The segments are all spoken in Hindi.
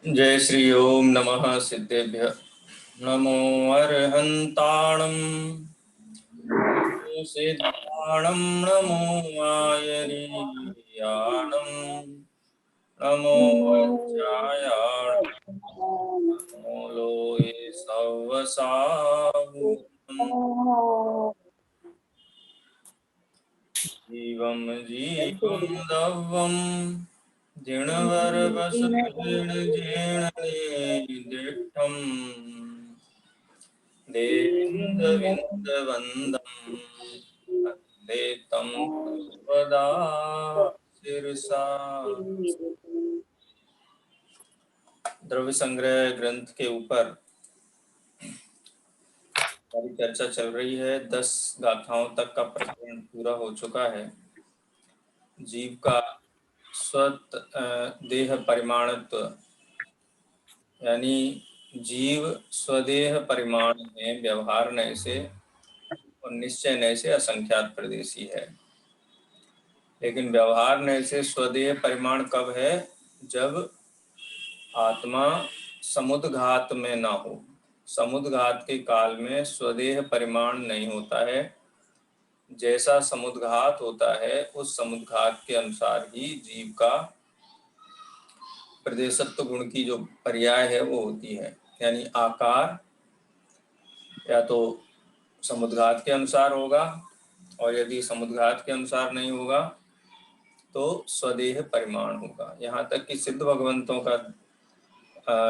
जय श्री ओम नमः सिद्धेभ्य नमो अर्हन्ताणं नमो सिद्धाणं नमो आयर्याणं नमो वज्रायाणं नमो लोये सवसाहुतं जीवं जीवं दव्वं जिणवरवसुजिणजिणनिदिष्टम् देविन्दविन्दवन्दं वन्दे तं सर्वदा शिरसा। द्रव्य संग्रह ग्रंथ के ऊपर हमारी चर्चा चल रही है। 10 गाथाओं तक का प्रकरण पूरा हो चुका है। जीव का देह परिमाणत्व यानी जीव स्वदेह परिमाण में व्यवहार नय से और निश्चय नय से असंख्यात प्रदेशी है। लेकिन व्यवहार नय से स्वदेह परिमाण कब है? जब आत्मा समुद्घात में ना हो। समुद्घात के काल में स्वदेह परिमाण नहीं होता है। जैसा समुद्घात होता है उस समुद्घात के अनुसार ही जीव का प्रदेशत्व गुण की जो पर्याय है वो होती है। यानी आकार या तो समुद्घात के अनुसार होगा और यदि समुद्घात के अनुसार नहीं होगा तो स्वदेह परिमाण होगा। यहाँ तक कि सिद्ध भगवंतों का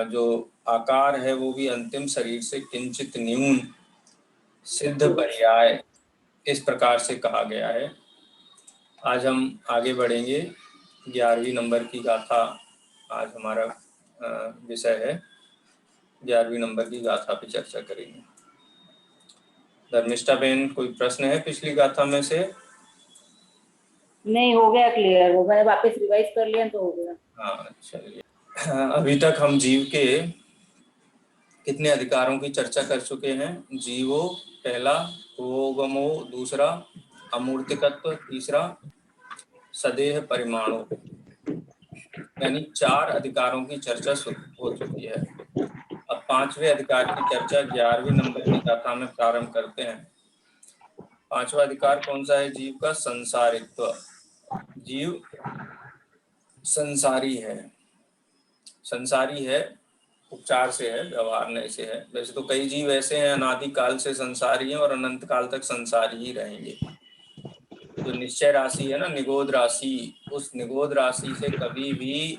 जो आकार है वो भी अंतिम शरीर से किंचित न्यून सिद्ध पर्याय इस प्रकार से कहा गया है। आज हम आगे बढ़ेंगे। 11वीं नंबर की गाथा आज हमारा विषय है। 11वीं नंबर की गाथा पे चर्चा करेंगे। धर्मिष्ठा बहन, कोई प्रश्न है पिछली गाथा में से? नहीं, हो गया क्लियर। वो मैंने वापस रिवाइज कर लिया तो हो गया। हाँ, चलिए। अभी तक हम जीव के कितने अधिकारों की चर्चा कर चुके हैं? जीवो पहला, भोगमो दूसरा, अमूर्तिकत्व तीसरा, सदेह परिमाणों, यानी 4 अधिकारों की चर्चा हो चुकी है। अब 5वें अधिकार की चर्चा 11वीं नंबर की गाथा में प्रारंभ करते हैं। 5वां अधिकार कौन सा है? जीव का संसारित्व। जीव संसारी है। संसारी है उपचार से है, व्यवहार नहीं से है। वैसे तो कई जीव ऐसे हैं अनादि काल से संसारी हैं और अनंत काल तक संसारी ही रहेंगे। जो निश्चय राशि है ना, निगोद राशि, उस निगोद राशि से कभी भी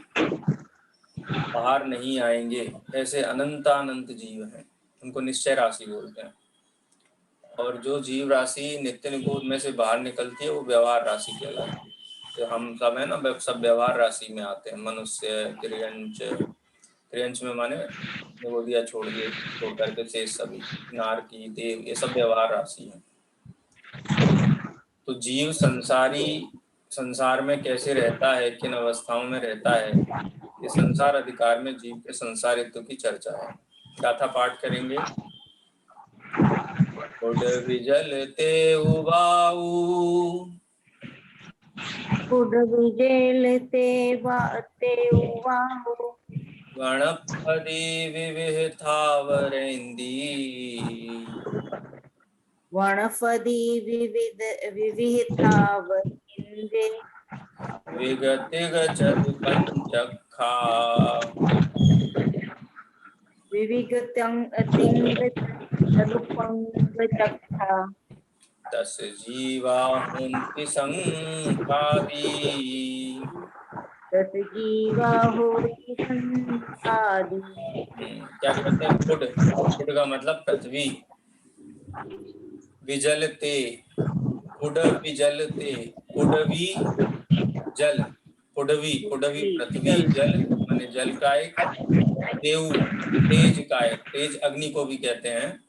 बाहर नहीं आएंगे। ऐसे अनंतानंत जीव हैं, उनको निश्चय राशि बोलते हैं। और जो जीव राशि नित्य निगोद में से बाहर निकलती है वो व्यवहार राशि कहलाती है। तो हम सब है ना, सब व्यवहार राशि में आते हैं। मनुष्य, त्रियंच, त्रियंच में माने निगोदिया छोड़ करके शेष सभी, नारकी, देव, ये सब व्यवहार राशि है। तो जीव संसार में कैसे रहता है, किन अवस्थाओं में रहता है, ये संसार अधिकार में जीव के संसारित्व की चर्चा है। गाथा पाठ करेंगे। उड विजलते उबाऊ, उड विजलते वाते उवाऊ, वनपदी विविहतावरेंदी, वनफदी विविधतावरिंदे, विगति गचतु पंचखा, विविगतिंगचरुपंगचक्षा, दस जीवा हुंति संखादी। दस जीवा होति संसादी। क्या कहते हैं? फुड, फुड का मतलब पृथ्वी। विजलते, फुड विजलते, फुडवी जल, फुडवी, फुडवी पृथ्वी, जल माने जल का एक, देव तेज का एक, तेज अग्नि को भी कहते हैं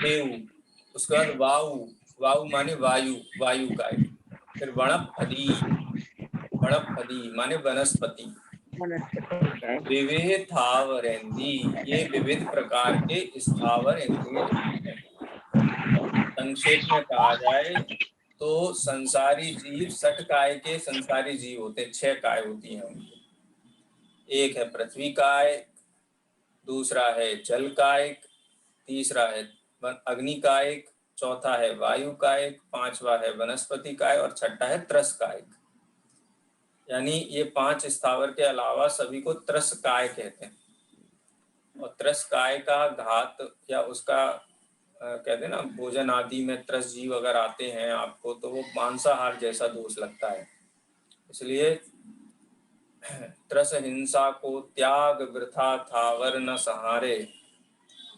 देव। उसके बाद वायु, वायु माने वायु, वायु का एक। फिर वनपदी, वनपदी माने वनस्पति। विविध थावरेंदी, ये विविध प्रकार के स्थावर इंद्रिय हैं। संक्षेप में कहा जाए तो संसारी जीव 60 काय के संसारी जीव होते हैं। 6 काय होती हैं उनकी। एक है पृथ्वी कायक, दूसरा है जल कायक, तीसरा है अग्नि कायक, चौथा है वायु कायक, पांचवा है वनस्पति कायक और छठा है त्रस कायक। यानी ये 5 स्थावर के अलावा सभी को त्रस काय कहते हैं। और त्रस काय का घात या उसका कहते हैं ना, भोजन आदि में त्रस जीव अगर आते हैं आपको तो वो मांसाहार जैसा दोष लगता है। इसलिए त्रस हिंसा को त्याग वृथा थावर न सहारे,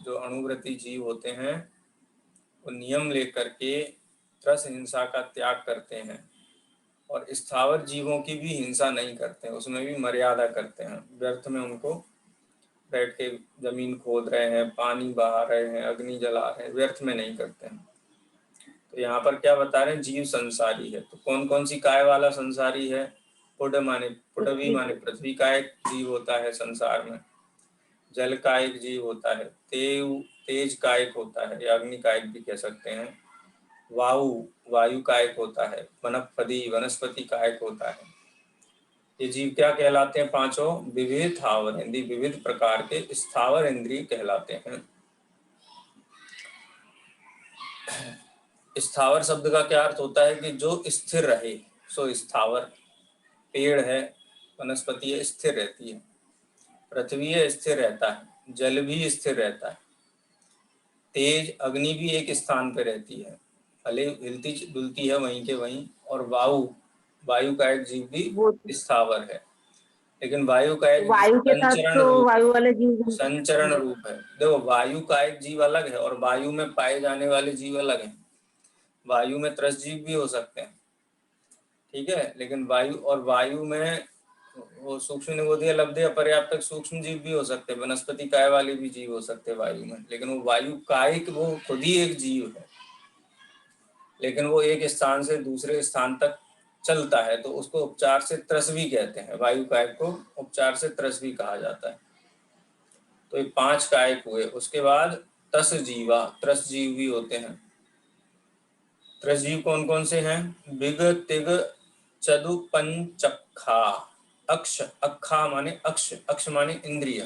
जो अणुव्रती जीव होते हैं वो नियम लेकर के त्रस हिंसा का त्याग करते हैं और स्थावर जीवों की भी हिंसा नहीं करते हैं, उसमें भी मर्यादा करते हैं। व्यर्थ में उनको बैठ के जमीन खोद रहे हैं, पानी बहा रहे हैं, अग्नि जला रहे हैं, व्यर्थ में नहीं करते हैं। तो यहाँ पर क्या बता रहे हैं, जीव संसारी है। तो कौन कौन सी काय वाला संसारी है? पुड माने पुडवी माने पृथ्वी का एक जीव होता है संसार में, जल का एक जीव होता है, तेज कायक होता है या अग्नि कायक भी कह सकते हैं, वायु कायक होता है, वनस्पति वनस्पति कायक होता है। ये जीव क्या कहलाते हैं? पांचों विविध स्थावर इंद्रिय, विविध प्रकार के स्थावर इंद्रिय कहलाते हैं। स्थावर शब्द का क्या अर्थ होता है कि जो स्थिर रहे, सो स्थावर। पेड़ है, वनस्पति है, स्थिर रहती है, पृथ्वी है, स्थिर रहता है, जल भी स्थिर रहता है, तेज अग्नि भी एक स्थान पे रहती है, भले हिलती डुलती है वहीं के वहीं, और वायु का एक जीव भी स्थावर है, लेकिन वायु का एक वायु के साथ तो वायु वाले जीव संचरण रूप है। देखो, वायु का एक जीव अलग है और वायु में पाए जाने वाले जीव अलग हैं। वायु में त्रस जीव भी हो सकते हैं, ठीक है, लेकिन वायु में वो सूक्ष्म निगोदीय लब्धे अपर्याप्तक सूक्ष्म जीव भी हो सकते हैं, वनस्पति काय वाले भी जीव हो सकते हैं वायु में, लेकिन वो वायु कायिक वो खुद ही एक जीव है, लेकिन वो एक स्थान से दूसरे स्थान तक चलता है, तो उसको उपचार से त्रस्वी कहते हैं। वायु कायक को उपचार से त्रस्वी कहा जाता है। तो ये 5 कायक हुए। उसके बाद तस जीवा, त्रस जीव भी होते हैं। त्रस जीव कौन कौन से हैं? बिग तिग चदु पंचखा। अक्ष, अक्खा माने अक्ष, अक्ष माने इंद्रिय।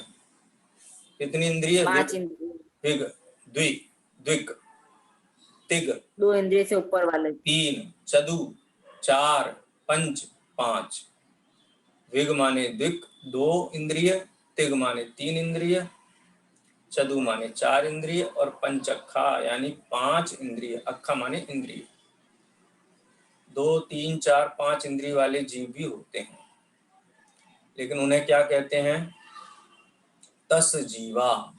कितनी इंद्रिय? 5 इंद्रिय। बिग, द्वि, द्विक, तिग 2 इंद्रिय से ऊपर वाले, 3, चदु 4, पंच 5। विग माने द्विक 2 इंद्रिय, तिग माने 3 इंद्रिय, चदु माने 4 इंद्रिय और पंचक्खा यानी 5 इंद्रिय। अक्खा माने इंद्रिय। 2, 3, 4, 5 इंद्रिय वाले जीव भी होते हैं, लेकिन उन्हें क्या कहते हैं? तस जीवा,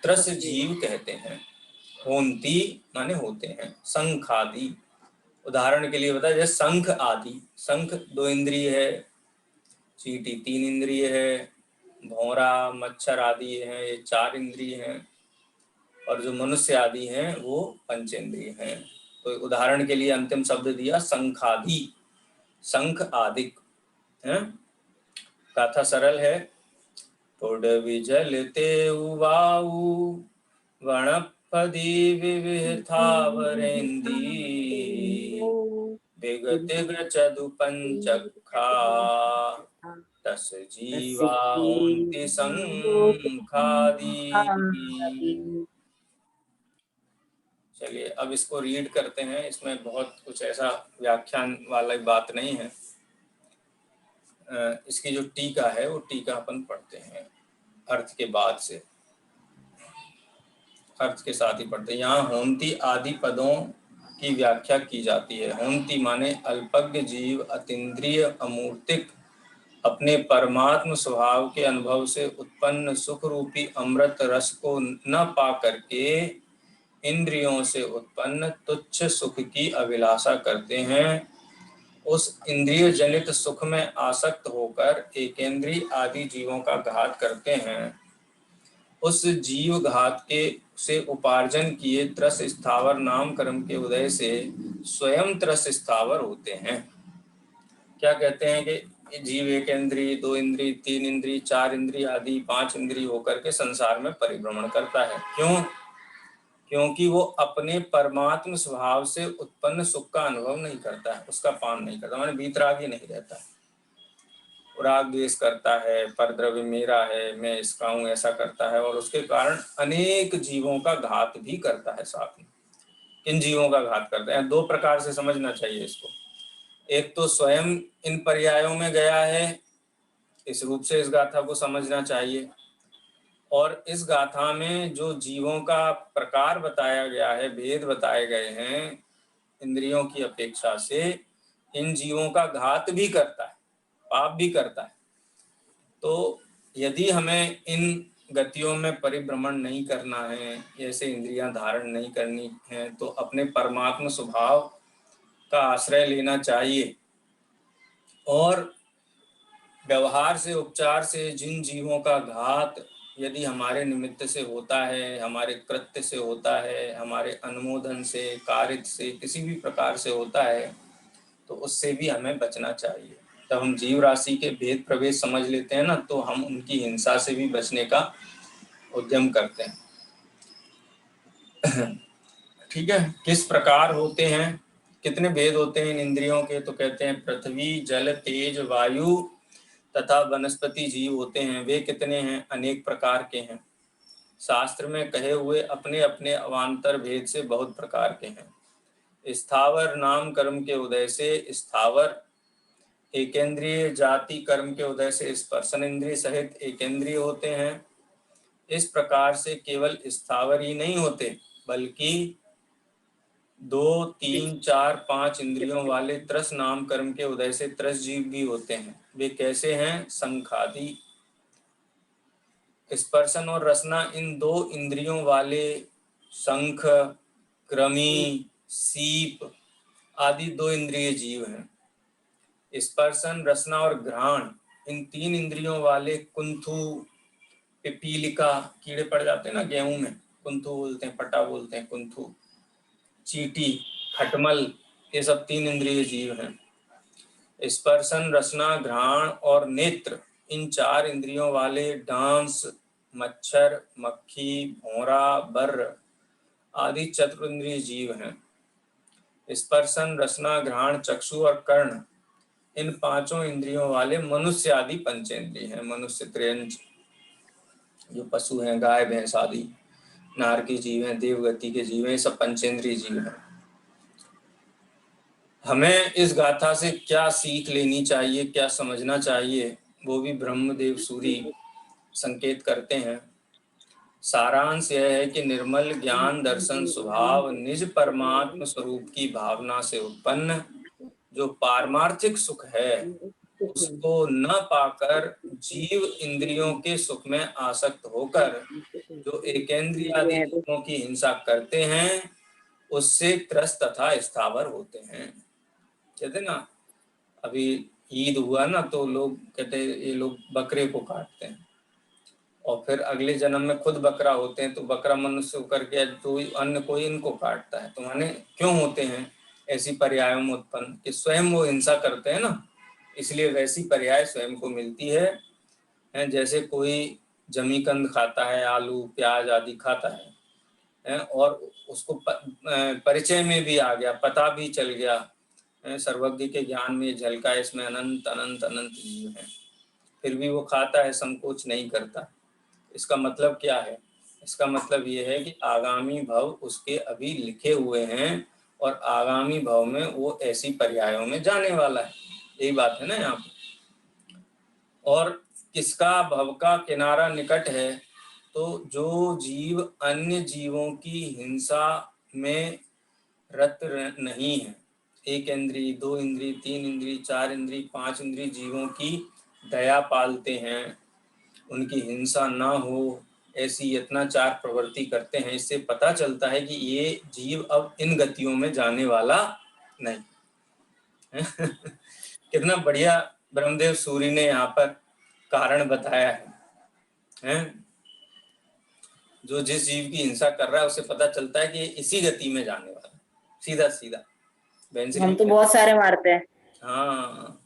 त्रस जीव कहते हैं। होंती माने होते हैं, शंख आदि। उदाहरण के लिए बता, जैसे शंख आदि, शंख 2 इंद्रिय है, चींटी 3 इंद्रिय है, भौरा मच्छर आदि हैं ये 4 इंद्रिय हैं, और जो मनुष्य आदि हैं वो पंचेंद्रिय हैं। तो उदाहरण के लिए अंतिम शब्द दिया शंखादि, शंख आदिक है। गाथा सरल है। पुडवी जलते वायु वनस्पति विविधावरेंदी विगतिग चदु पंचखा तस जीवा होंति संखादि। चलिए अब इसको रीड करते हैं। इसमें बहुत कुछ ऐसा व्याख्यान वाला बात नहीं है। इसकी जो टीका है वो टीका अपन पढ़ते हैं अर्थ के बाद से, अर्थ के साथ ही पढ़ते हैं। यहाँ होंती आदि पदों की व्याख्या की जाती है। होंती माने अल्पज्ञ जीव अतीन्द्रिय अमूर्तिक अपने परमात्म स्वभाव के अनुभव से उत्पन्न सुख रूपी अमृत रस को न पा करके इंद्रियों से उत्पन्न तुच्छ सुख की अभिलाषा करते हैं। उस इंद्रिय जनित सुख में आसक्त होकर एकेंद्रीय आदि जीवों का घात करते हैं। उस जीव घात के से उपार्जन किए त्रस स्थावर नाम कर्म के उदय से स्वयं त्रस स्थावर होते हैं। क्या कहते हैं कि जीव एक इंद्रिय, 2 इंद्रिय, 3 इंद्रिय, 4 इंद्रिय आदि 5 इंद्रिय होकर के संसार में परिभ्रमण करता है। क्यों? क्योंकि वो अपने परमात्म स्वभाव से उत्पन्न सुख का अनुभव नहीं करता है, उसका पान नहीं करता, माने वीतरागी नहीं रहता। राग द्वेष करता है, परद्रव्य मेरा है, मैं इसका हूँ, ऐसा करता है, और उसके कारण अनेक जीवों का घात भी करता है साथ में। किन जीवों का घात करता है? दो प्रकार से समझना चाहिए इसको। एक तो स्वयं इन पर्यायों में गया है, इस रूप से इस गाथा को समझना चाहिए, और इस गाथा में जो जीवों का प्रकार बताया गया है, भेद बताए गए हैं इंद्रियों की अपेक्षा से, इन जीवों का घात भी करता है, पाप भी करता है। तो यदि हमें इन गतियों में परिभ्रमण नहीं करना है, ऐसे इंद्रियां धारण नहीं करनी है, तो अपने परमात्म स्वभाव का आश्रय लेना चाहिए। और व्यवहार से, उपचार से जिन जीवों का घात यदि हमारे निमित्त से होता है, हमारे कृत्य से होता है, हमारे अनुमोदन से, कार्य से, किसी भी प्रकार से होता है, तो उससे भी हमें बचना चाहिए। जब हम जीव राशि के भेद प्रभेद समझ लेते हैं ना, तो हम उनकी हिंसा से भी बचने का उद्यम करते हैं। ठीक है, किस प्रकार होते हैं, कितने भेद होते हैं इन इंद्रियों के? तो कहते हैं पृथ्वी, जल, तेज, वायु तथा वनस्पति जीव होते हैं। वे कितने हैं? अनेक प्रकार के हैं। शास्त्र में कहे हुए अपने अपने अवान्तर भेद से बहुत प्रकार के हैं। स्थावर नाम कर्म के उदय से स्थावर एकेंद्रिय, जाति कर्म के उदय से स्पर्शन इंद्रिय सहित एकेंद्रिय होते हैं। इस प्रकार से केवल स्थावर ही नहीं होते, बल्कि 2, 3, 4, 5 इंद्रियों वाले त्रस नाम कर्म के उदय से त्रस जीव भी होते हैं। वे कैसे हैं? संखादि, स्पर्शन और रसना इन 2 इंद्रियों वाले शंख, कृमि, सीप आदि 2 इंद्रिय जीव हैं। स्पर्शन, रसना और घ्राण इन 3 इंद्रियों वाले कुंथु, पिपीलिका, कीड़े पड़ जाते हैं ना गेहूं में, कुंथु बोलते हैं, पटा बोलते हैं, कुंथु, चीटी, खटमल, ये सब 3 इंद्रिय जीव हैं। स्पर्शन, रसना, घ्राण और नेत्र इन 4 इंद्रियों वाले डांस, मच्छर, मक्खी, भौरा, बर्र आदि चतुरिंद्रिय जीव हैं। स्पर्शन, रसना, घ्राण, चक्षु और कर्ण इन 5 इंद्रियों वाले मनुष्य आदि पंचेंद्रिय हैं। मनुष्य, त्रियंच जो पशु हैं, गाय, भैंस आदि, नार के जीव हैं, देवगति के जीव हैं, सब पंचेंद्रिय जीव हैं। हमें इस गाथा से क्या सीख लेनी चाहिए, क्या समझना चाहिए, वो भी ब्रह्मदेव सूरी संकेत करते हैं। सारांश यह है कि निर्मल ज्ञान दर्शन स्वभाव निज परमात्म स्वरूप की भावना से उत्पन्न जो पारमार्थिक सुख है, उसको न पाकर जीव इंद्रियों के सुख में आसक्त होकर जो एकेंद्रियादि जीवों की हिंसा करते हैं, उससे त्रस्त तथा स्थावर होते हैं। कहते ना, अभी ईद हुआ ना, तो लोग कहते ये लोग बकरे को काटते हैं, और फिर अगले जन्म में खुद बकरा होते हैं, तो बकरा मनुष्य होकर के तो अन्य कोई इनको काटता है। तो माने क्यों होते हैं ऐसी पर्यायों में उत्पन्न कि स्वयं वो हिंसा करते हैं ना, इसलिए वैसी पर्याय स्वयं को मिलती है। जैसे कोई जमीकंद खाता है, आलू प्याज आदि खाता है, और उसको परिचय में भी आ गया, पता भी चल गया, सर्वज्ञ के ज्ञान में झलका, इसमें अनंत अनंत अनंत जीव हैं, फिर भी वो खाता है, संकोच नहीं करता। इसका मतलब क्या है? इसका मतलब ये है कि आगामी भव उसके अभी लिखे हुए हैं, और आगामी भव में वो ऐसी पर्यायों में जाने वाला है। यही बात है ना यहाँ पे। और किसका भव का किनारा निकट है? तो जो जीव अन्य जीवों की हिंसा में रत नहीं है, 1 इंद्रिय, 2 इंद्रिय, 3 इंद्रिय, 4 इंद्रिय, 5 इंद्रिय जीवों की दया पालते हैं, उनकी हिंसा ना हो, ऐसी यत्नाचार प्रवृत्ति करते हैं, इससे पता चलता है कि ये जीव अब इन गतियों में जाने वाला नहीं। कितना बढ़िया ब्रह्मदेव सूरी ने यहाँ पर कारण बताया है। जो जिस जीव की हिंसा कर रहा है उसे पता चलता है कि इसी गति में जाने वाला है, सीधा सीधा। हम तो बहुत सारे मारते हैं, हाँ,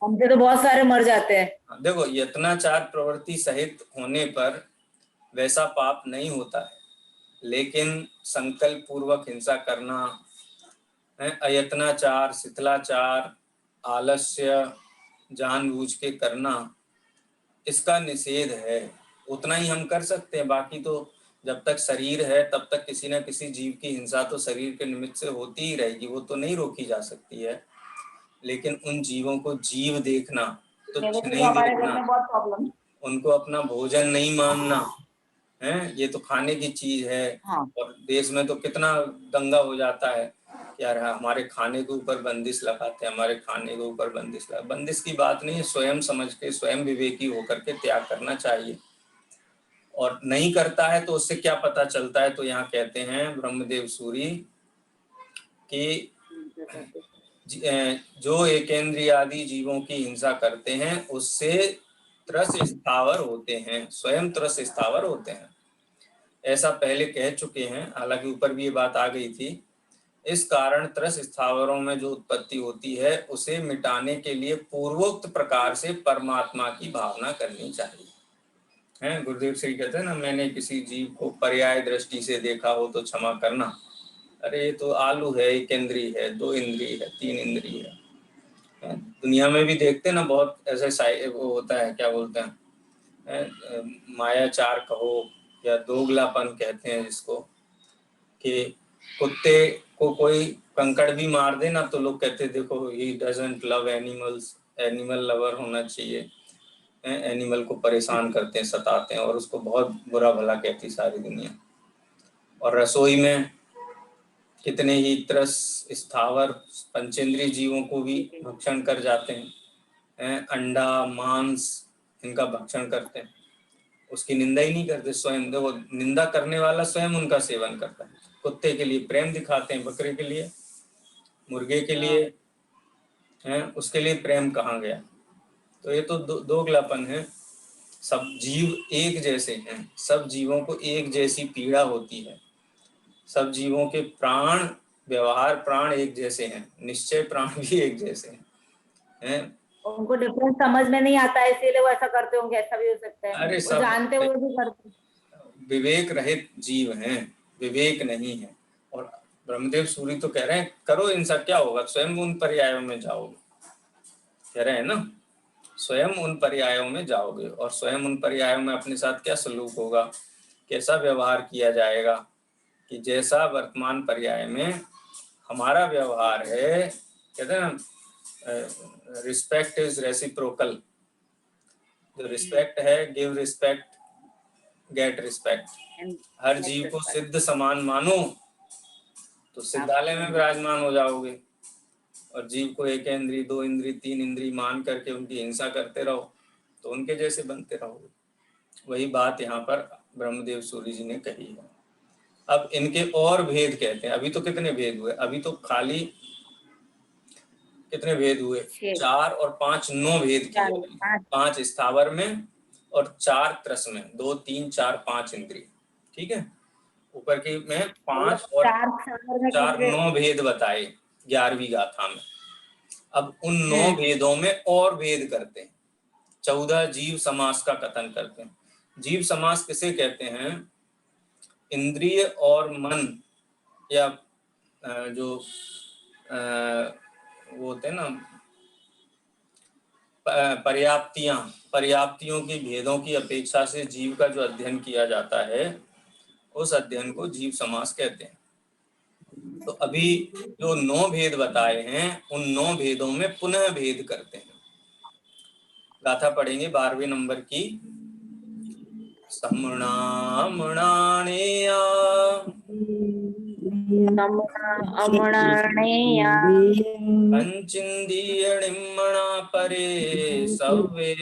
हमसे तो बहुत सारे मर जाते हैं। देखो, यत्नाचार प्रवृत्ति सहित होने पर वैसा पाप नहीं होता है, लेकिन संकल्प पूर्वक हिंसा करना, अयत्नाचार, शिथिलाचार, आलस्य, जानबूझ के करना, इसका निषेध है। उतना ही हम कर सकते हैं, बाकी तो जब तक शरीर है तब तक किसी न किसी जीव की हिंसा तो शरीर के निमित्त से होती ही रहेगी, वो तो नहीं रोकी जा सकती है। लेकिन उन जीवों को जीव देखना, तुच्छ नहीं हमारे घर देखना, में बहुत प्रॉब्लम। उनको अपना भोजन नहीं मानना है, ये तो खाने की चीज है। हाँ। और देश में तो कितना दंगा हो जाता है कि यार हमारे खाने के ऊपर बंदिश लगाते हैं, हमारे खाने के ऊपर बंदिश लगा। बंदिश की बात नहीं है, स्वयं समझ के, स्वयं विवेकी होकर के त्याग करना चाहिए। और नहीं करता है तो उससे क्या पता चलता है, तो यहाँ कहते हैं ब्रह्मदेव सूरी कि जो एकेंद्रिय आदि जीवों की हिंसा करते हैं उससे त्रस स्थावर होते हैं, स्वयं त्रस स्थावर होते हैं। ऐसा पहले कह चुके हैं, हालांकि ऊपर भी ये बात आ गई थी। इस कारण त्रस स्थावरों में जो उत्पत्ति होती है उसे मिटाने के लिए पूर्वोक्त प्रकार से परमात्मा की भावना करनी चाहिए। हैं, गुरुदेव श्री कहते हैं ना, मैंने किसी जीव को पर्याय दृष्टि से देखा हो तो क्षमा करना। अरे ये तो आलू है, एक इंद्री है, दो इंद्री है, तीन इंद्री है। दुनिया में भी देखते हैं ना, बहुत ऐसे वो होता है, क्या बोलते हैं, मायाचार कहो या दोगलापन कहते हैं जिसको, कि कुत्ते को कोई कंकड़ भी मार दे ना तो लोग कहते देखो he doesn't love animals, animal lover होना चाहिए, एनिमल को परेशान करते हैं, सताते हैं, और उसको बहुत बुरा भला कहती सारी दुनिया। और रसोई में कितने ही त्रस स्थावर पंचेंद्रीय जीवों को भी भक्षण कर जाते हैं, अंडा मांस इनका भक्षण करते हैं, उसकी निंदा ही नहीं करते। स्वयं देखो, निंदा करने वाला स्वयं उनका सेवन करता है। कुत्ते के लिए प्रेम दिखाते हैं, बकरे के लिए, मुर्गे के लिए, हैं, उसके लिए प्रेम कहाँ गया। तो ये तो दोगलापन है। सब जीव एक जैसे हैं, सब जीवों को एक जैसी पीड़ा होती है, सब जीवों के प्राण, व्यवहार प्राण एक जैसे हैं, निश्चय प्राण भी एक जैसे हैं। उनको डिफरेंस समझ में नहीं आता है, इसीलिए वो ऐसा करते होंगे, ऐसा भी हो सकता है। अरे वो सब जानते हुए भी करते। विवेक रहित जीव हैं, विवेक नहीं है। और ब्रह्मदेव सूरी तो कह रहे हैं करो इनसा, क्या होगा, स्वयं उन पर्यायों में जाओगे, कह रहे हैं ना, स्वयं उन पर्यायों में जाओगे, और स्वयं उन पर्यायों में अपने साथ क्या सलूक होगा, कैसा व्यवहार किया जाएगा, कि जैसा वर्तमान पर्याय में हमारा व्यवहार है, कहते हैं ना, रिस्पेक्ट इज रेसिप्रोकल। जो रिस्पेक्ट है, गिव रिस्पेक्ट गेट रिस्पेक्ट। हर जीव को सिद्ध समान मानो तो सिद्धालय में विराजमान हो जाओगे, और जीव को एक इंद्री, दो इंद्री, तीन इंद्री मान करके उनकी हिंसा करते रहो तो उनके जैसे बनते रहोगे। वही बात यहाँ पर ब्रह्मदेव सूरी जी ने कही है। अब इनके और भेद कहते हैं। अभी तो कितने भेद हुए, अभी तो खाली कितने भेद हुए, 4 और 5 9 भेद किए, 5 स्थावर में और 4 त्रस में, 2 3 4 5 इंद्रिय, ठीक है। ऊपर की में 5 और 4 9 भेद बताए 11वीं गाथा में। अब उन 9 भेदों में और भेद करते हैं, 14 जीव समास का कथन करते हैं। जीव समास किसे कहते हैं, इंद्रिय और मन, या जो वो होते हैं ना, पर्याप्तियों की भेदों की अपेक्षा से जीव का जो अध्ययन किया जाता है उस अध्ययन को जीव समास कहते हैं। तो अभी जो 9 भेद बताए हैं उन 9 भेदों में पुनः भेद करते हैं। गाथा पढ़ेंगे 12वें नंबर की। समणामणाणेया पंचिंदीयणिम्मणा परे सव्वे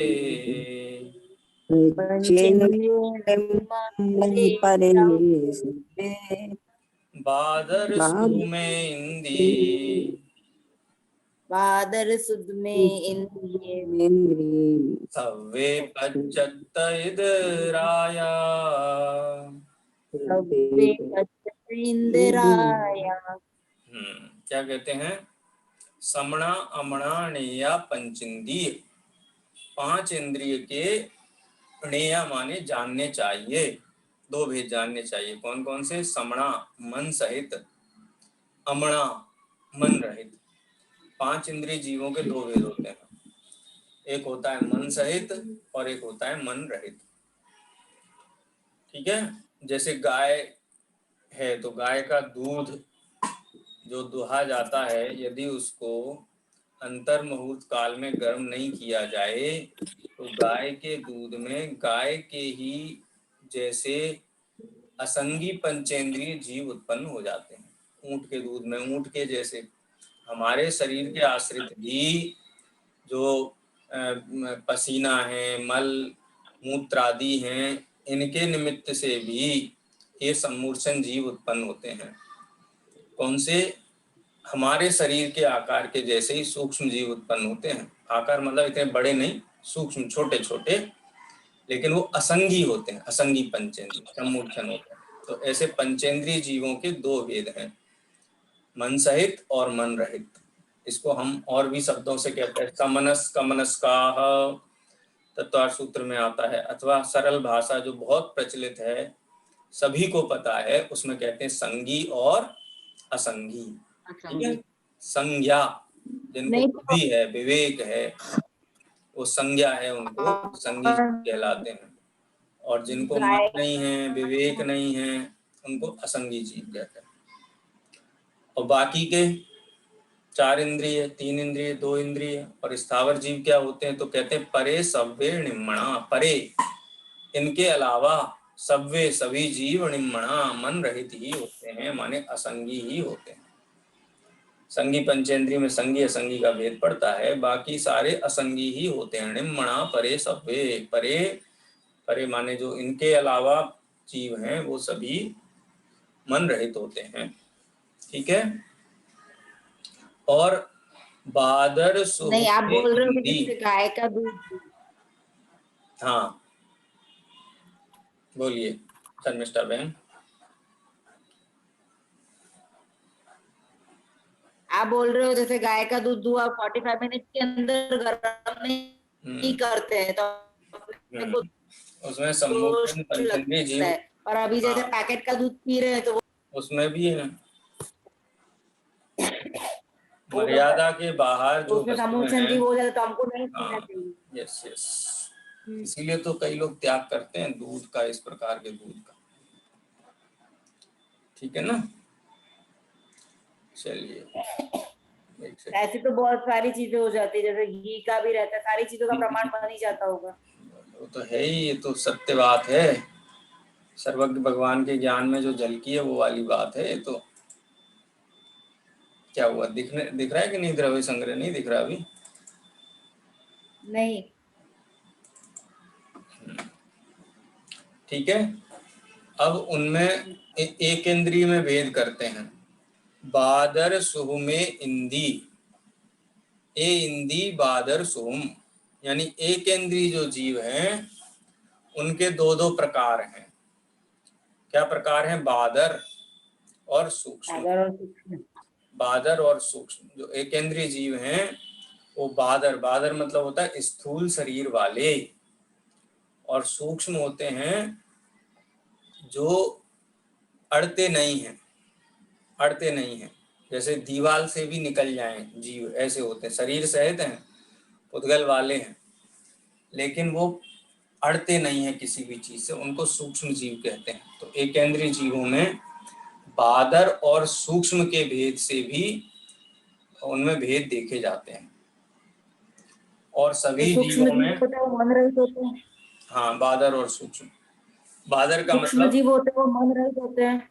बादर सुद में इंदी सव्वे पच्चत्त इदराया। क्या कहते हैं, समणा अमणा नेया पंचिंदीय, 5 इंद्रिय के नेया माने जानने चाहिए, 2 भेद जानने चाहिए। कौन कौन से, समणा मन सहित, अमणा मन रहित। 5 इंद्रिय जीवों के 2 भेद होते हैं। एक होता है मन सहित और एक होता है मन रहित। ठीक है, जैसे गाय है तो गाय का दूध जो दुहा जाता है, यदि उसको अंतर मुहूर्त काल में गर्म नहीं किया जाए तो गाय के दूध में गाय के ही जैसे असंगी पंचेंद्रिय जीव उत्पन्न हो जाते हैं। ऊंट के दूध में ऊंट के जैसे हमारे शरीर के आश्रित भी जो पसीना है, मल मूत्र आदि हैं, इनके निमित्त से भी ये सम्मूर्छन जीव उत्पन्न होते हैं। कौन से? हमारे शरीर के आकार के जैसे ही सूक्ष्म जीव उत्पन्न होते हैं। आकार मतलब इतने बड़े नहीं, सूक्ष्म छोटे छोटे, लेकिन वो असंगी होते हैं, असंगी पंचेंद्रिय सम्मूर्छन होते हैं। तो ऐसे पंचेंद्रिय जीवों के दो भेद हैं, मन सहित और मन रहित। इसको हम और भी शब्दों से कहते हैं, समनस कमनस्काः तत्वार्थ सूत्र में आता है, अथवा सरल भाषा जो बहुत प्रचलित है, सभी को पता है, उसमें कहते हैं संगी और असंगी। ठीक है, संज्ञा जिनको नहीं बुद्धि है, विवेक है, वो संज्ञा है, उनको संगी कहलाते हैं। और जिनको मन गाय नहीं है, विवेक नहीं है, उनको असंगी जीव कहते हैं। और बाकी के 4 इंद्रिय, 3 इंद्रिय, 2 इंद्रिय और स्थावर जीव क्या होते हैं? तो कहते हैं परे सव्ये निम्मणा। परे, इनके अलावा सव्ये सभी जीव निम्मणा मन रहित ही होते हैं, माने असंगी ही होते हैं। संगी पंचेंद्रिय में संगी असंगी का भेद पड़ता है, बाकी सारे असंगी ही होते हैं। निम्मणा परे सव्ये, परे परे माने जो इनके अलावा जीव हैं वो सभी मन रहित होते हैं। ठीक है, और बादर नहीं, आप सुहुके बोल रहे हो कि हिंदी। जैसे गाय का दूध, हाँ बोलिए शर्मिष्ठा बहन। आप बोल रहे हो जैसे गाय का दूध दुआ 45 मिनट के अंदर गर्म नहीं करते हैं तो अपने को उसमें दोष सम्मोहन पंचेंद्रिय लगता जीव। है, और अभी जैसे हाँ, पैकेट का दूध पी रहे हैं तो उसमें भी है, वो मर्यादा के बाहर तो जो उसमें वस्तुएं सम्मोहन हैं। जीव हो जाता है तो हमको नहीं पीना हाँ, चाहिए। यस यस, इसीलिए तो कई लोग त्याग करते हैं दूध का, इस प्रकार के दूध का। ठीक है ना, चलिए एक सेकंड। ऐसी तो बहुत सारी चीजें हो जाती है, जैसे घी का भी रहता है, सारी चीजों का प्रमाण बन ही जाता होगा। वो तो है ही, ये तो सत्य बात है। सर्वज्ञ भगवान के ज्ञान में जो झलकी है वो वाली बात है। ये तो क्या हुआ, दिख रहा है कि नहीं? द्रव्य संग्रह नहीं दिख रहा अभी? नहीं, ठीक है, अब उनमें एक इंद्रिय में भेद करते हैं। बादर सुहुमे इंदी, ए इंदी बादर सुहुम, यानी एक इंद्रिय जो जीव हैं उनके दो दो प्रकार हैं। क्या प्रकार हैं? बादर और सूक्ष्म। अगर और कुछ बादर और सूक्ष्म जो एक इंद्रिय जीव हैं वो बादर, बादर मतलब होता है स्थूल शरीर वाले, और सूक्ष्म होते हैं जो अड़ते नहीं हैं, अड़ते नहीं हैं, जैसे दीवाल से भी निकल जाएं जीव, ऐसे होते हैं। शरीर सहित हैं, पुद्गल वाले हैं, लेकिन वो अड़ते नहीं हैं किसी भी चीज से, उनको सूक्ष्म जीव कहते हैं। तो एकेंद्रीय जीवों में बादर और सूक्ष्म के भेद से भी उनमें भेद देखे जाते हैं। और जो सभी सूक्ष्म जीवों जीव में, होते हैं वो मन रहित होते हैं। हाँ बादर और सूक्ष्म, बादर का सूक्ष्म मतलब जीव होते हैं वो मन रहित होते हैं।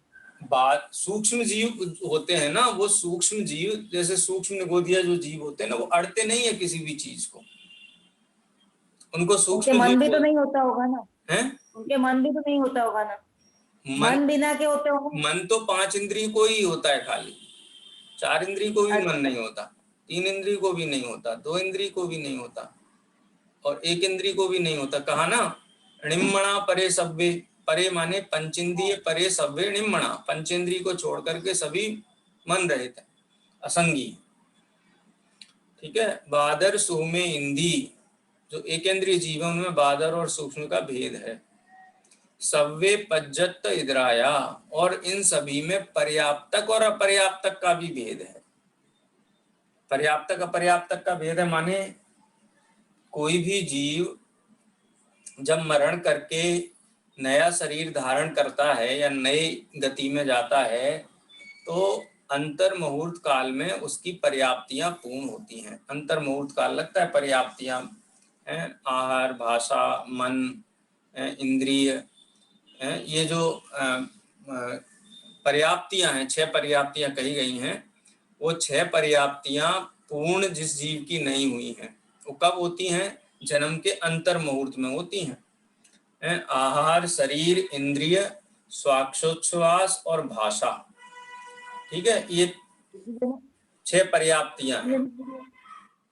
बात सूक्ष्म जीव होते हैं ना, वो सूक्ष्म जीव जैसे सूक्ष्म निगोदिया जो जीव होते हैं ना, वो अड़ते नहीं है किसी भी चीज को, उनको उनके सूक्ष्म जीव मन भी तो बोलते नहीं होता होगा ना, हैं। उनके मन भी तो नहीं होता होगा ना, मन, मन बिना के होते होंगे। मन तो 5 इंद्रिय को ही होता है खाली, 4 इंद्रिय को भी मन अच्छा, नहीं होता, 3 इंद्रिय को भी नहीं होता, 2 इंद्रिय को भी नहीं होता, और 1 इंद्रिय को भी नहीं होता। कहा ना, निम्मणा परे सव्ये, परे माने पंचेंद्रिय, परे सव्ये निम्मणा, पंचेंद्रिय को छोड़ करके सभी मन रहित है, असंगी। ठीक है, बादर सुमे इंदी, जो एकेंद्रीय जीव है उनमें बादर और सूक्ष्म का भेद है। सव्ये पज्जत इद्राया, और इन सभी में पर्याप्तक और अपर्याप्तक का भी भेद है। पर्याप्तक अपर्याप्तक का भेद है माने कोई भी जीव जब मरण करके नया शरीर धारण करता है या नई गति में जाता है तो अंतर मुहूर्त काल में उसकी पर्याप्तियां पूर्ण होती हैं। अंतर मुहूर्त काल लगता है, पर्याप्तियां हैं, आहार, भाषा, मन, इंद्रिय, ये जो पर्याप्तियां हैं, 6 पर्याप्तियां कही गई हैं, वो 6 पर्याप्तियां पूर्ण जिस जीव की नहीं हुई हैं वो कब होती हैं? जन्म के अंतर मुहूर्त में होती हैं। आहार, शरीर, इंद्रिय, स्वाक्षोच्छ्वास और भाषा, ठीक है, ये 6 पर्याप्तियां हैं।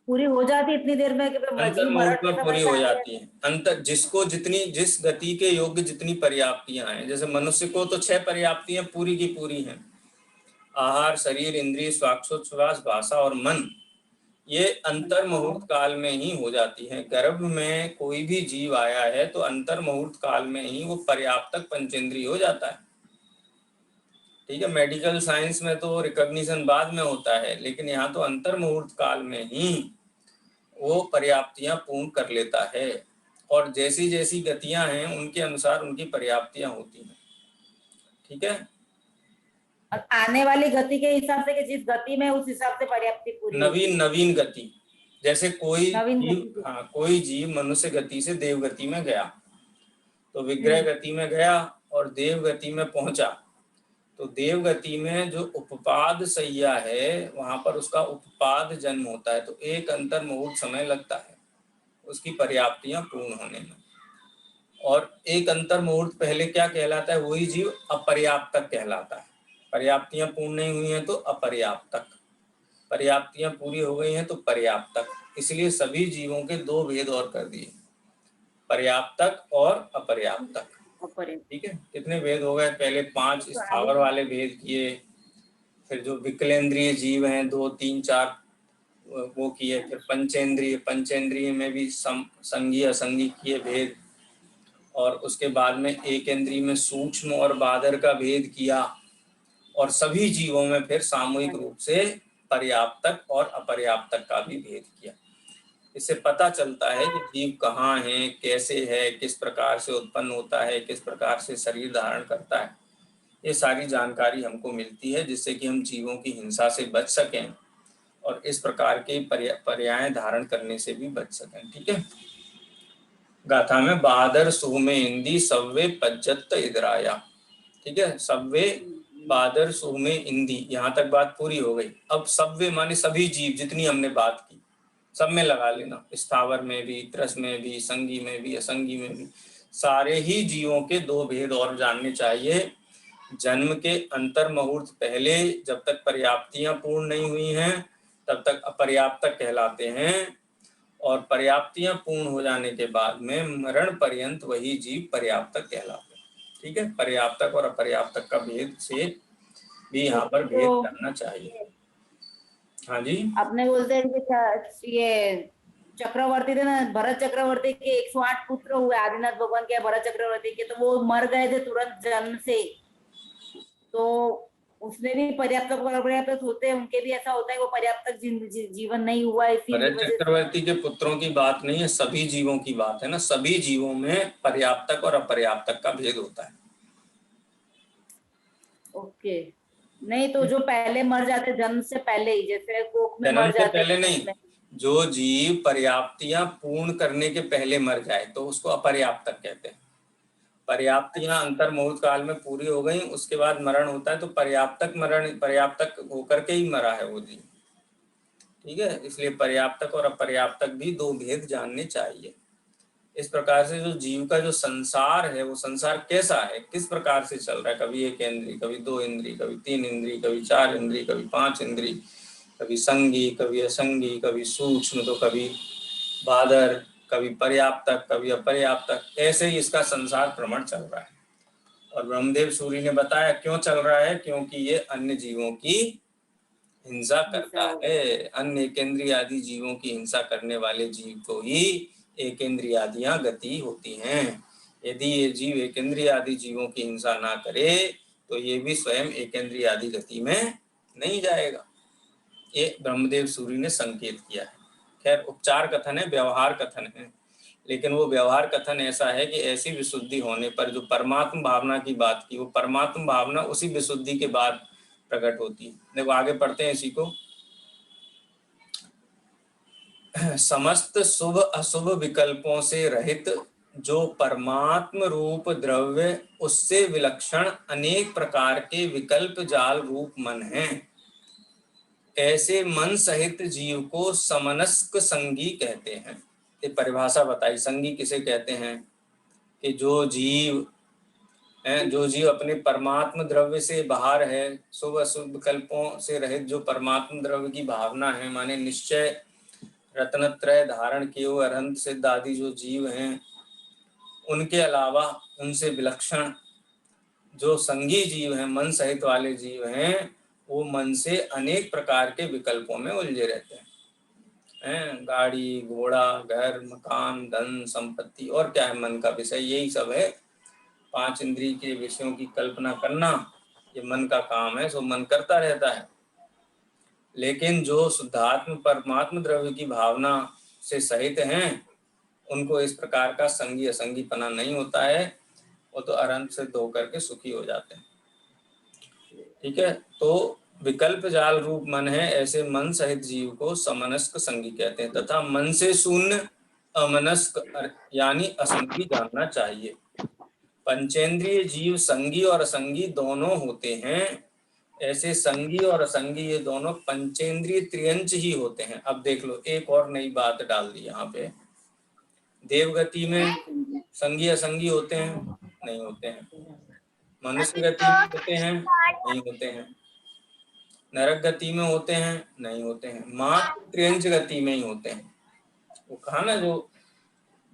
पूरी हो जाती इतनी देर में कि अंतर मुहूर्त में पूरी हो चाहिए। जाती है। अंतर जिसको जिस गति के योग्य जितनी पर्याप्तियां हैं, जैसे मनुष्य को तो 6 पर्याप्तियां पूरी की पूरी हैं, आहार, शरीर, इंद्रिय, स्वाक्षोच्छ्वास, भाषा और मन, ये अंतर मुहूर्त काल में ही हो जाती है। गर्भ में कोई भी जीव आया है तो अंतर मुहूर्त काल में ही वो पर्याप्तक पंचेंद्रिय हो जाता है, ठीक है। मेडिकल साइंस में तो रिकॉग्निशन बाद में होता है, लेकिन यहाँ तो अंतर मुहूर्त काल में ही वो पर्याप्तियां पूर्ण कर लेता है, और जैसी जैसी गतियां हैं उनके अनुसार उनकी पर्याप्तियां होती हैं, ठीक है। और आने वाली गति के हिसाब से कि जिस गति में उस हिसाब से पर्याप्ति पूरी नवीन गति, जैसे कोई जीव, हाँ, कोई जीव मनुष्य गति से देव गति में गया तो विग्रह गति में गया और देव गति में पहुंचा, तो देव गति में जो उपपाद सैया है वहां पर उसका उपपाद जन्म होता है, तो एक अंतर मुहूर्त समय लगता है उसकी पर्याप्तियां पूर्ण होने में। और एक अंतर मुहूर्त पहले क्या कहलाता है? वही जीव अपर्याप्तक कहलाता है। पर्याप्तियां पूर्ण नहीं हुई हैं तो अपर्याप्तक, पर्याप्तियां पूरी हो गई हैं तो पर्याप्तक। इसलिए सभी जीवों के 2 भेद और कर दिए, पर्याप्तक और अपर्याप्तक, ठीक है। कितने भेद हो गए? पहले 5 स्थावर वाले भेद किए, फिर जो विकलेंद्रिय जीव हैं 2, 3, 4 वो किए, फिर पंचेंद्रिय में भी संगी असंगी किए भेद, और उसके बाद में एक इंद्रिय में सूक्ष्म और बादर का भेद किया, और सभी जीवों में फिर सामूहिक रूप से पर्याप्तक और अपर्याप्तक का भी भेद किया। इससे पता चलता है कि जीव कहाँ है, कैसे है, किस प्रकार से उत्पन्न होता है, किस प्रकार से शरीर धारण करता है, ये सारी जानकारी हमको मिलती है, जिससे कि हम जीवों की हिंसा से बच सकें और इस प्रकार के पर्याय धारण करने से भी बच सकें, ठीक है। गाथा में बादर सुहमे इंदी सव्वे पज्जत इदराया, ठीक है। सव्वे बादर सुहमे इंदी, यहाँ तक बात पूरी हो गई। अब सव्वे माने सभी जीव, जितनी हमने बात की सब में लगा लेना, स्थावर में भी, त्रस में भी, संगी में भी, असंगी में भी, सारे ही जीवों के 2 भेद और जानने चाहिए। जन्म के अंतर मुहूर्त पहले जब तक पर्याप्तियां पूर्ण नहीं हुई हैं तब तक अपर्याप्तक कहलाते हैं, और पर्याप्तियां पूर्ण हो जाने के बाद में मरण पर्यंत वही जीव पर्याप्तक कहलाते हैं, ठीक है। पर्याप्तक और अपर्याप्तक का भेद से भी यहाँ पर भेद करना चाहिए। हाँ जी, अपने बोलते हैं कि ये चक्रवर्ती थे ना, भरत चक्रवर्ती के 108 पुत्र हुए आदिनाथ भगवान के, भरत चक्रवर्ती के, तो वो मर गए थे तुरंत जन्म से, तो उसने भी पर्याप्त होते हैं, उनके भी ऐसा होता है वो पर्याप्त जीवन नहीं हुआ इसी भरत चक्रवर्ती के पुत्रों की बात नहीं है, सभी जीवों की बात है ना। सभी जीवों में पर्याप्तक और अपर्याप्तक का भेद होता है। ओके, नहीं तो जो पहले मर जाते जन्म से पहले ही, जैसे कोख में जन्म मर से जाते पहले नहीं, जो जीव पर्याप्तियां पूर्ण करने के पहले मर जाए तो उसको अपर्याप्तक कहते हैं। पर्याप्तियां अंतर मुहूर्त काल में पूरी हो गई, उसके बाद मरण होता है तो पर्याप्तक होकर के ही मरा है वो जीव, ठीक है। इसलिए पर्याप्तक और अपर्याप्तक भी 2 भेद जानने चाहिए। इस प्रकार से जो जीव का जो संसार है वो संसार कैसा है, किस प्रकार से चल रहा है, कभी 1 इंद्रिय, कभी 2 इंद्रिय, कभी 3 इंद्रिय, कभी 4 इंद्रिय, कभी 5 इंद्रिय, कभी संगी, कभी असंगी, कभी सूक्ष्म, तो कभी बादर, कभी पर्याप्तक, कभी अपर्याप्तक, ऐसे ही इसका संसार भ्रमण चल रहा है। और ब्रह्मदेव सूरी ने बताया क्यों चल रहा है, क्योंकि ये अन्य जीवों की हिंसा करता है। अन्य एकेंद्रिय आदि जीवों की हिंसा करने वाले जीव को ही एकेंद्रिय आदियां गति होती हैं। यदि ये जीव एकेंद्रिय आदि जीवों की हिंसा ना करे तो ये भी स्वयं एकेंद्रिय आदि गति में नहीं जाएगा। ये ब्रह्मदेव सूरी ने संकेत किया है खैर उपचार कथन है, व्यवहार कथन है, लेकिन वो व्यवहार कथन ऐसा है कि ऐसी विशुद्धि होने पर जो परमात्म भावना की बात की, वो परमात्म भावना उसी विशुद्धि के बाद प्रकट होती है। देखो आगे पढ़ते हैं इसी को। समस्त शुभ अशुभ विकल्पों से रहित जो परमात्म रूप द्रव्य, उससे विलक्षण अनेक प्रकार के विकल्प जाल रूप मन है, ऐसे मन सहित जीव को समनस्क संगी कहते हैं। ये परिभाषा बताई, संगी किसे कहते हैं कि जो जीव अपने परमात्म द्रव्य से बाहर है, शुभ अशुभ विकल्पों से रहित जो परमात्म द्रव्य की भावना है, माने निश्चय रत्नत्रय धारण किए हुए अरहंत सिद्ध आदि जो जीव हैं, उनके अलावा उनसे विलक्षण जो संगी जीव हैं, मन सहित वाले जीव हैं, वो मन से अनेक प्रकार के विकल्पों में उलझे रहते हैं। गाड़ी घोड़ा घर मकान धन संपत्ति और क्या है मन का विषय, यही सब है। 5 इंद्रिय के विषयों की कल्पना करना ये मन का काम है, सो मन करता रहता है। लेकिन जो शुद्धात्म परमात्म द्रव्य की भावना से सहित हैं, उनको इस प्रकार का संगी असंगीपना नहीं होता है, वो तो अरहंत से धो करके सुखी हो जाते हैं। ठीक है, तो विकल्प जाल रूप मन है, ऐसे मन सहित जीव को समनस्क संगी कहते हैं, तथा मन से शून्य अमनस्क यानी असंगी जानना चाहिए। पंचेंद्रिय जीव संगी और असंगी दोनों होते हैं, ऐसे संगी और असंगी ये दोनों पंचेंद्रिय त्रियंच ही होते हैं। अब देख लो, एक और नई बात डाल दी यहाँ पे। देवगति में संगी असंगी होते हैं? नहीं होते हैं। मनुष्य गति में होते हैं? नहीं होते हैं। नरक गति में होते हैं? नहीं होते हैं। मात्र त्रियंच गति में ही होते हैं। वो कहा ना, जो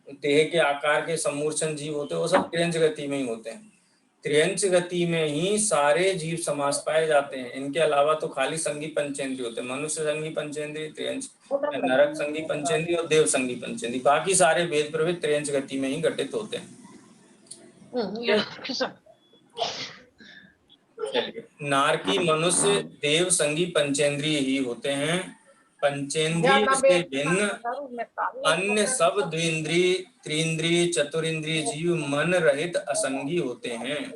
देह के आकार के समूर्छन जीव होते हैं वो सब त्रियंच गति में ही होते हैं। त्रियंच गति में ही सारे जीव समास पाए जाते हैं। इनके अलावा तो खाली संगी पंचेंद्रिय होते हैं, मनुष्य संगी पंचेंद्रिय त्रियंच, नरक संगी पंचेंद्रिय और देव संगी पंचेंद्रिय, बाकी सारे भेद प्रभेद त्रियंच गति में ही घटित होते हैं। नारकी मनुष्य देव संगी पंचेंद्रिय ही होते हैं। पंचेंद्रिय से भिन्न अन्य सब द्विंद्रिय त्रिंद्रिय चतुरिंद्रिय जीव मन रहित असंगी होते हैं।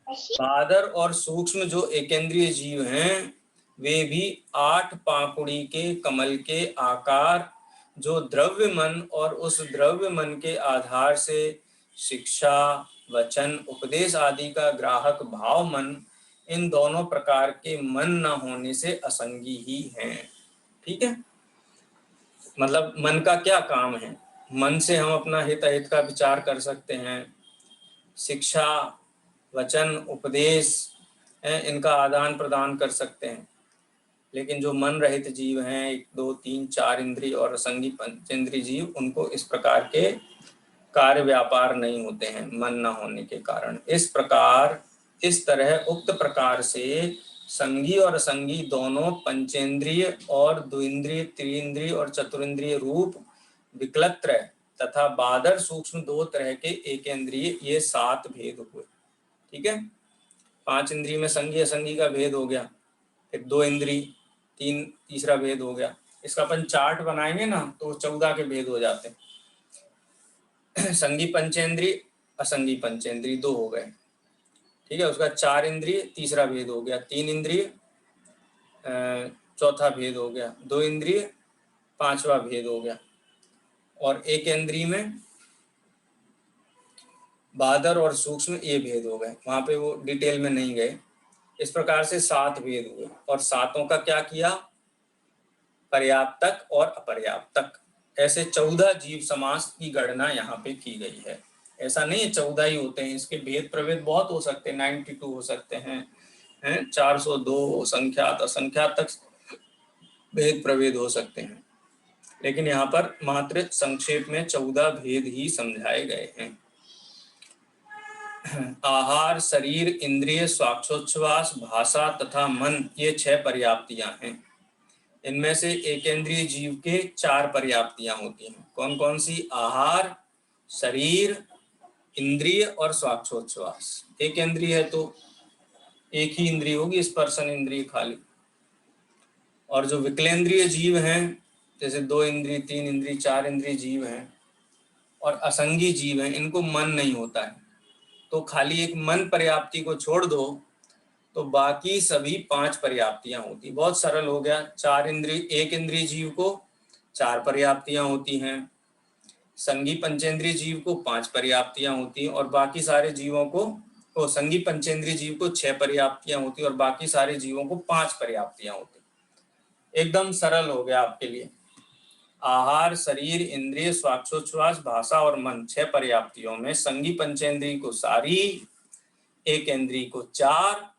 बादर और सूक्ष्म जो एकेंद्रिय जीव हैं, वे भी 8 पांखुड़ी के कमल के आकार, जो द्रव्य मन और उस द्रव्य मन के आधार से शिक्षा वचन उपदेश आदि का ग्राहक भाव मन, इन दोनों प्रकार के मन न होने से असंगी ही हैं। ठीक है, मतलब मन का क्या काम है? मन से हम अपना हित अहित का विचार कर सकते हैं, शिक्षा वचन उपदेश इनका आदान प्रदान कर सकते हैं। लेकिन जो मन रहित जीव हैं, 1 2 3 4 इंद्रिय और असंगी पंचेंद्रिय जीव, उनको इस प्रकार के कार्य व्यापार नहीं होते हैं मन न होने के कारण। इस तरह उक्त प्रकार से संगी और असंगी दोनों पंचेंद्रिय और द्विंद्रिय त्रिंद्रिय और चतुरिंद्रिय रूप विकलत्रय तथा बादर सूक्ष्म 2 तरह के एकेंद्रिय, ये 7 भेद हुए। ठीक है, 5 इंद्रिय में संगी असंगी का भेद हो गया, फिर 2 इंद्रिय तीसरा भेद हो गया। इसका अपन चार्ट बनाएंगे ना तो 14 के भेद हो जाते हैं। संगी पंचेंद्रिय असंगी पंचेंद्रिय 2 हो गए। ठीक है, उसका 4 इंद्रिय तीसरा भेद हो गया, 3 इंद्रिय चौथा भेद हो गया, 2 इंद्रिय पांचवा भेद हो गया, और एक इंद्रिय में बादर और सूक्ष्म ये भेद हो गए। वहां पे वो डिटेल में नहीं गए। इस प्रकार से 7 भेद हुए, और 7 का क्या किया? पर्याप्तक और अपर्याप्तक, ऐसे 14 जीव समास की गणना यहाँ पे की गई है। ऐसा नहीं है 14 ही होते हैं, इसके भेद प्रभेद बहुत हो सकते हैं, 92 हो सकते हैं, 402 संख्यात असंख्यात तक भेद प्रभेद हो सकते हैं। लेकिन यहाँ पर मात्र संक्षेप में 14 भेद ही समझाए गए हैं। आहार शरीर इंद्रिय स्वाक्षोच्छ्वास भाषा तथा मन, ये 6 पर्याप्तियां हैं। इनमें से एकेंद्रिय जीव के 4 पर्याप्तियां होती हैं। कौन कौन सी? आहार शरीर इंद्रिय और स्वाक्षोच्छ्वास। एकेंद्रिय है तो एक ही इंद्रिय होगी, स्पर्शन इंद्रिय खाली, और जो विकलेंद्रिय जीव हैं, जैसे 2 इंद्रिय, 3 इंद्रिय, 4 इंद्रिय जीव हैं और असंगी जीव हैं, इनको मन नहीं होता है। तो खाली एक मन पर्याप्ति को छोड़ दो तो बाकी सभी 5 पर्याप्तियां होती। बहुत सरल हो गया। 4 इंद्रिय, 1 इंद्रिय जीव को 4 पर्याप्तियां होती हैं, संगी पंचेंद्रिय जीव को 5 पर्याप्तियां होती हैं और बाकी सारे जीवों को संगी पंचेंद्रिय जीव को 6 पर्याप्तियां होती और बाकी सारे जीवों को 5 पर्याप्तियां होती। एकदम सरल हो गया आपके लिए। आहार, शरीर, इंद्रिय, स्वाक्षोच्छ्वास, भाषा और मन 6 पर्याप्तियों में संगी पंचेंद्रिय को सारी, 1 इंद्रिय को 4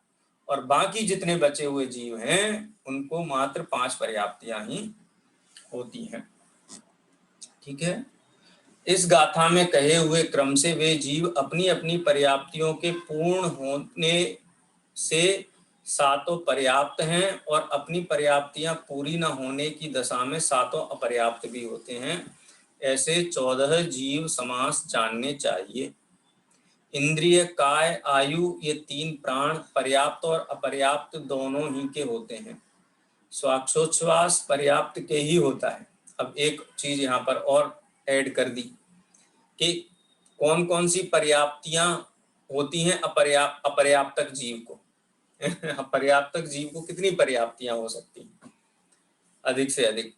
और बाकी जितने बचे हुए जीव हैं उनको मात्र 5 पर्याप्तियां ही होती हैं। ठीक है। इस गाथा में कहे हुए क्रम से वे जीव अपनी अपनी पर्याप्तियों के पूर्ण होने से सातों पर्याप्त हैं और अपनी पर्याप्तियां पूरी न होने की दशा में सातों अपर्याप्त भी होते हैं। ऐसे 14 जीव समास जानने चाहिए। इंद्रिय, काय, आयु ये 3 प्राण पर्याप्त और अपर्याप्त दोनों ही के होते हैं। स्वाक्षोच्छ्वास पर्याप्त के ही होता है। अब एक चीज यहाँ पर और ऐड कर दी कि कौन कौन सी पर्याप्तियां होती हैं अपर्याप्तक जीव को। अपर्याप्तक जीव को कितनी पर्याप्तियां हो सकती हैं? अधिक से अधिक।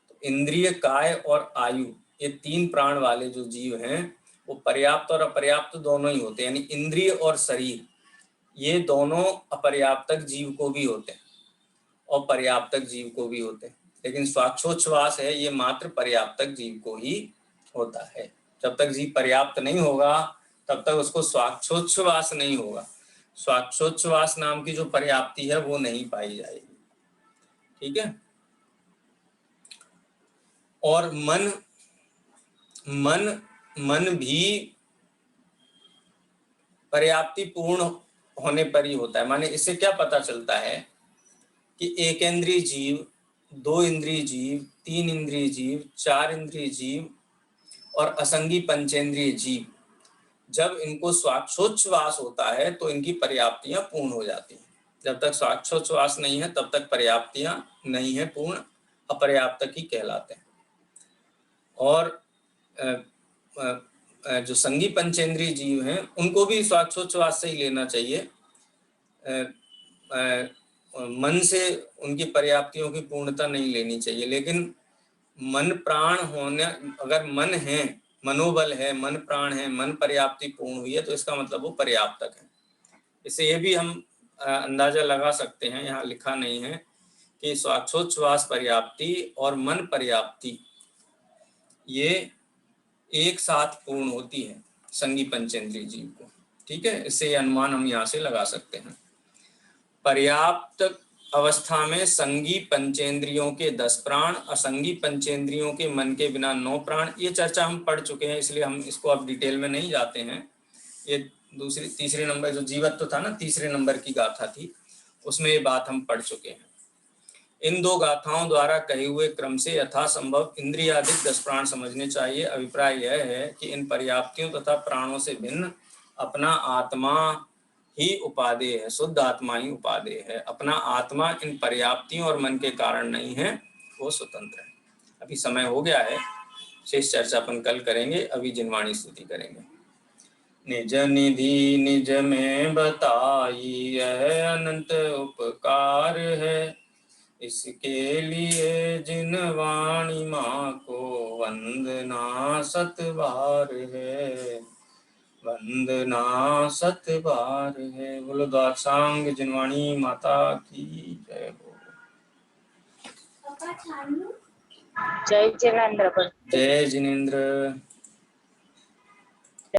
तो इंद्रिय, काय और आयु ये 3 प्राण वाले जो जीव हैं वो पर्याप्त और अपर्याप्त दोनों ही होते हैं। यानी इंद्रिय और शरीर ये दोनों अपर्याप्तक जीव को भी होते हैं और पर्याप्तक जीव को भी होते हैं, लेकिन स्वाक्षोच्छ्वास है ये मात्र पर्याप्तक जीव को ही होता है। जब तक जीव पर्याप्त नहीं होगा तब तक उसको स्वाक्षोच्छ्वास नहीं होगा। स्वाक्षोच्छ्वास नाम की जो पर्याप्ति है वो नहीं पाई जाएगी। ठीक है। और मन भी पर्याप्ति पूर्ण होने पर ही होता है। माने इससे क्या पता चलता है कि 1 इंद्रिय जीव, 2 इंद्रिय जीव, 3 इंद्रिय जीव, 4 इंद्रिय जीव और असंगी पंचेंद्रिय जीव जब इनको स्वाक्षोच्छ्वास होता है तो इनकी पर्याप्तियां पूर्ण हो जाती हैं। जब तक स्वाक्षोच्छ्वास नहीं है तब तक पर्याप्तियां नहीं है पूर्ण, अपर्याप्तक ही कहलाते हैं। और जो संगी पंचेंद्रिय जीव हैं उनको भी स्वाक्षोच्छ्वास से ही लेना चाहिए। मन से उनकी पर्याप्तियों की पूर्णता नहीं लेनी चाहिए, लेकिन मन प्राण होने, अगर मन है, मनोबल है, मन प्राण है, मन पर्याप्ति पूर्ण हुई है तो इसका मतलब वो पर्याप्तक है। इससे ये भी हम अंदाजा लगा सकते हैं, यहाँ लिखा नहीं है, कि स्वाक्षोच्छ्वास पर्याप्ति और मन पर्याप्ति ये एक साथ पूर्ण होती है संगी पंचेंद्रिय जीव को। ठीक है। इससे ये अनुमान हम यहाँ से लगा सकते हैं। पर्याप्त अवस्था में संगी पंचेंद्रियों के 10 प्राण, असंगी पंचेंद्रियों के मन के बिना 9 प्राण। ये चर्चा हम पढ़ चुके हैं, इसलिए हम इसको अब डिटेल में नहीं जाते हैं। ये तीसरे नंबर जो जीवत्व था ना, तीसरे नंबर की गाथा थी, उसमें ये बात हम पढ़ चुके हैं। इन 2 गाथाओं द्वारा कहे हुए क्रम से यथासंभव इंद्रियाधिक 10 प्राण समझने चाहिए। अभिप्राय यह है कि इन पर्याप्तियों तथा प्राणों से भिन्न अपना आत्मा ही उपादेय है, शुद्ध आत्मा ही उपादेय है। अपना आत्मा इन पर्याप्तियों और मन के कारण नहीं है, वो स्वतंत्र है। अभी समय हो गया है, शेष चर्चा अपन कल करेंगे। अभी जिनवाणी स्तुति करेंगे। निज निधि निज में बताई यह अनंत उपकार है, इसके लिए जिनवाणी माँ को वंदना 7 बार है, वंदना 7 बार है। बोलो द्वादशांग जिनवाणी माता की जय हो। जय जिनेंद्र। जय जिनेंद्र।